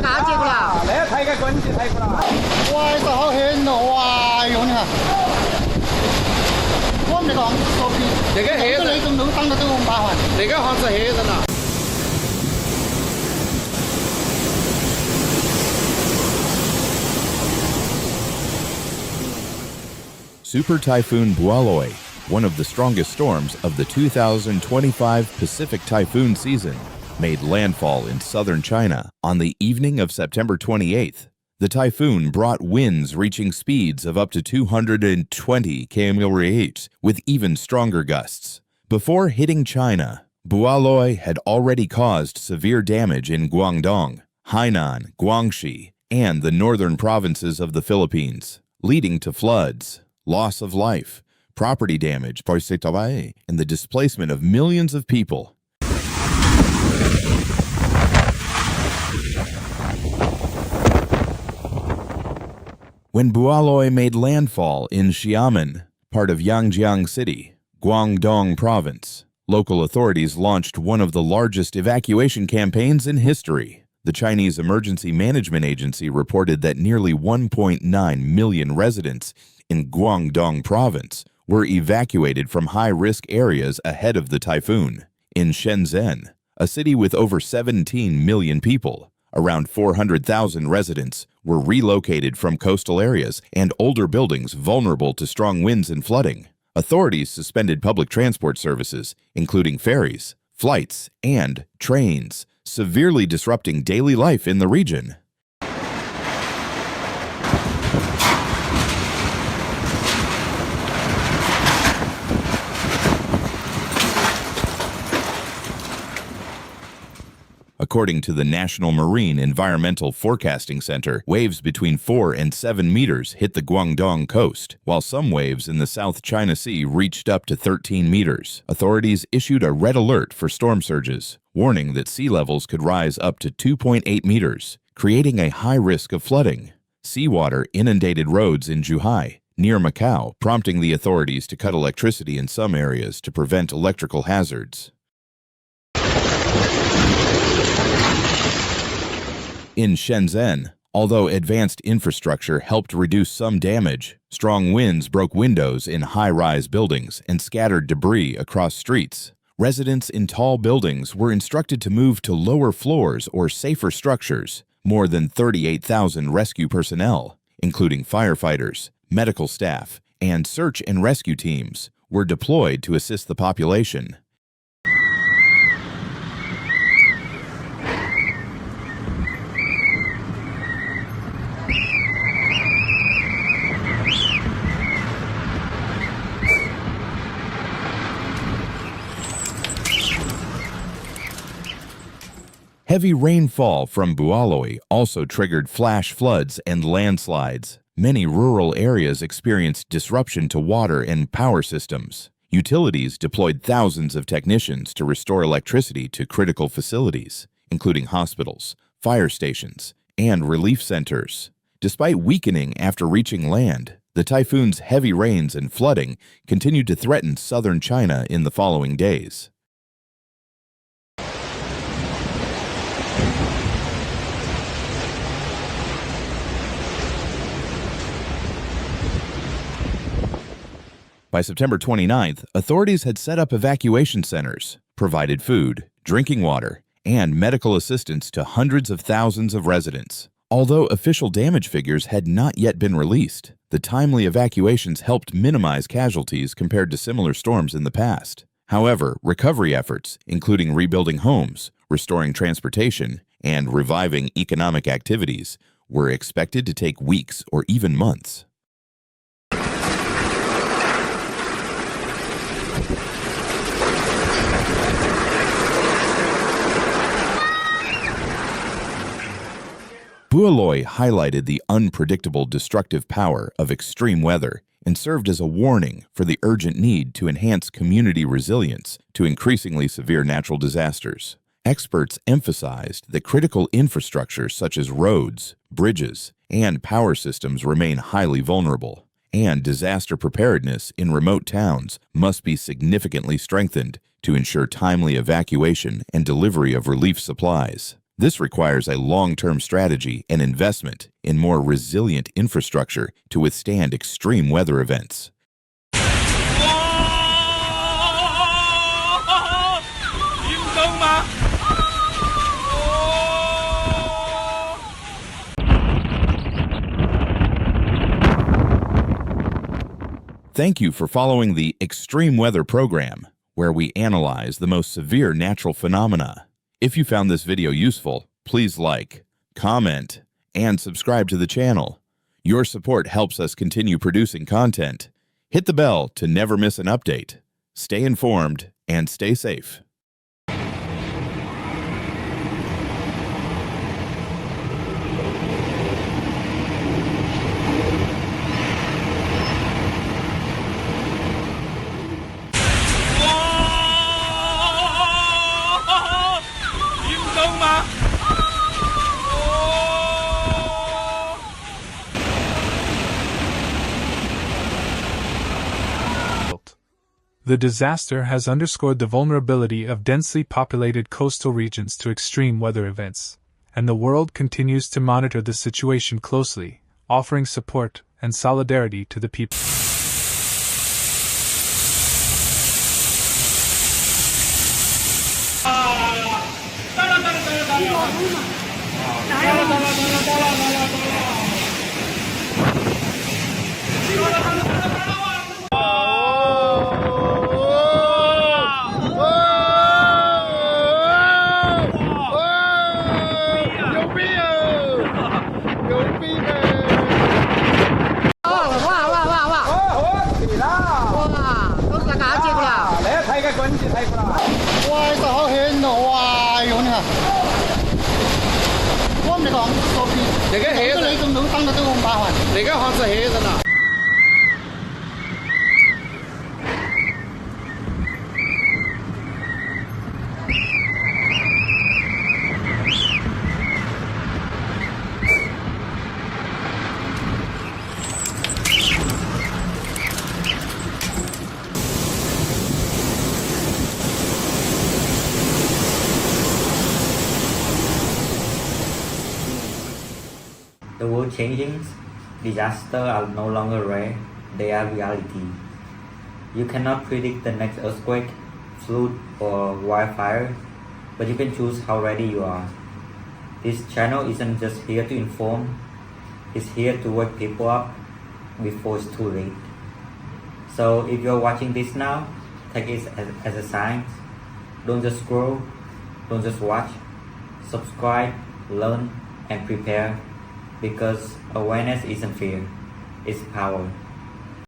下接过啦。嚟睇嘅滾住睇過啦。哇！就好險咯！哇！用啊！我唔嚟講，嗰邊你嘅起你咁老登嘅都咁麻煩。你嘅行是起的啦。Super Typhoon Bualoi, one of the strongest storms of the 2025 Pacific typhoon season, made landfall in southern China on the evening of September 28th. The typhoon brought winds reaching speeds of up to 220 km/h with even stronger gusts. Before hitting China, Bualoi had already caused severe damage in Guangdong, Hainan, Guangxi, and the northern provinces of the Philippines, leading to floods, loss of life, property damage, and the displacement of millions of people. When Bualoi made landfall in Xiamen, part of Yangjiang City, Guangdong Province, local authorities launched one of the largest evacuation campaigns in history. The Chinese Emergency Management Agency reported that nearly 1.9 million residents in Guangdong Province were evacuated from high-risk areas ahead of the typhoon. In Shenzhen, a city with over 17 million people, around 400,000 residents were relocated from coastal areas and older buildings vulnerable to strong winds and flooding. Authorities suspended public transport services, including ferries, flights, and trains, severely disrupting daily life in the region. According to the National Marine Environmental Forecasting Center, waves between 4 and 7 meters hit the Guangdong coast, while some waves in the South China Sea reached up to 13 meters. Authorities issued a red alert for storm surges, warning that sea levels could rise up to 2.8 meters, creating a high risk of flooding. Seawater inundated roads in Zhuhai, near Macau, prompting the authorities to cut electricity in some areas to prevent electrical hazards. In Shenzhen, although advanced infrastructure helped reduce some damage, strong winds broke windows in high-rise buildings and scattered debris across streets. Residents in tall buildings were instructed to move to lower floors or safer structures. More than 38,000 rescue personnel, including firefighters, medical staff, and search and rescue teams, were deployed to assist the population. Heavy rainfall from Bualoi also triggered flash floods and landslides. Many rural areas experienced disruption to water and power systems. Utilities deployed thousands of technicians to restore electricity to critical facilities, including hospitals, fire stations, and relief centers. Despite weakening after reaching land, the typhoon's heavy rains and flooding continued to threaten southern China in the following days. By September 29th, authorities had set up evacuation centers, provided food, drinking water, and medical assistance to hundreds of thousands of residents. Although official damage figures had not yet been released, the timely evacuations helped minimize casualties compared to similar storms in the past. However, recovery efforts, including rebuilding homes, restoring transportation, and reviving economic activities, were expected to take weeks or even months. Bualoi highlighted the unpredictable destructive power of extreme weather and served as a warning for the urgent need to enhance community resilience to increasingly severe natural disasters. Experts emphasized that critical infrastructure such as roads, bridges, and power systems remain highly vulnerable, and disaster preparedness in remote towns must be significantly strengthened to ensure timely evacuation and delivery of relief supplies. This requires a long-term strategy and investment in more resilient infrastructure to withstand extreme weather events. Thank you for following the Extreme Weather program, where we analyze the most severe natural phenomena. If you found this video useful, please like, comment, and subscribe to the channel. Your support helps us continue producing content. Hit the bell to never miss an update. Stay informed and stay safe. The disaster has underscored the vulnerability of densely populated coastal regions to extreme weather events, and the world continues to monitor the situation closely, offering support and solidarity to the people. Wow, sao hảo hên rồi. Wow, vô nè. Có mình còn có gì? Để cái hệ lấy trong nướng tăng là tôi không bao hoàn. Để cái hòn sẽ hệ rồi nè. The world changing disasters are no longer rare, they are reality. You cannot predict the next earthquake, flood or wildfire, but you can choose how ready you are. This channel isn't just here to inform, it's here to wake people up before it's too late. So if you're watching this now, take it as a sign. Don't just scroll, don't just watch, subscribe, learn and prepare. Because awareness isn't fear, it's power.